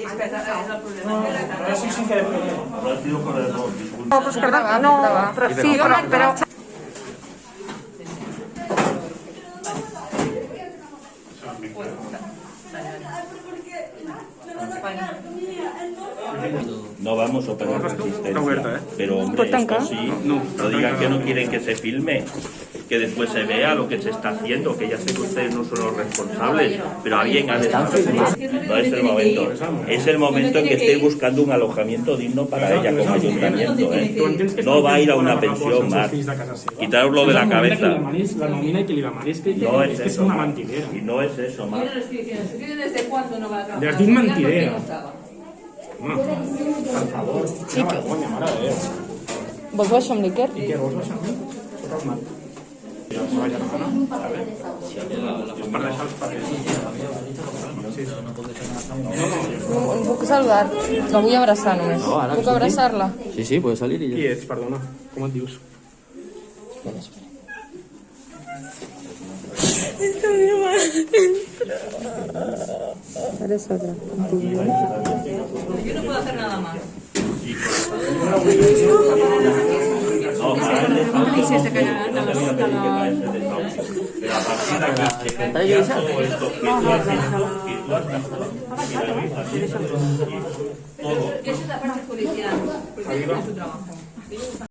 és que és el problema. Ara sí que Habrá sido por error, disculpe. No, pues perdón, no, pero sí, pero... No vamos a operar resistencia. Está abierta, ¿eh? Pero hombre, Pues esto tanca. sí. No, No digan que no quieren que se filme, que después se vea lo que se está haciendo, que ya sé que ustedes no son los responsables, pero alguien ha de saber. No es el momento. Es el momento en que estéis buscando un alojamiento digno para ella como ayuntamiento, ¿eh? No va a ir a una pensión más. Quitároslo de la cabeza. La nomina y que li demani. És que No es és que és eso, una Mar. mentidera. Y no es eso, Mar. Yo no lo estoy diciendo. Estoy diciendo desde cuándo no va a trabajar. Les dic mentidera. No estaba. Home, per favor. Quina vergonya, mare de Déu. Vols baixar amb l'Iker? I què vols baixar amb mi? Sota el mar. Ja la seva germana. A veure. Per deixar els papers. Puc saludar? La vull abraçar només. No, ara Puc surti. abraçar-la? Sí, sí, puede salir y Qui ya. ets, perdona? Com et dius? Eres otra. Yo no puedo hacer nada más. No, Mar, el desahucio no se había tenido que caerse el desahucio. Pero a partir de aquí, que todo esto, que tú has hecho, Yo soy la parte judicial, porque ella tiene su trabajo.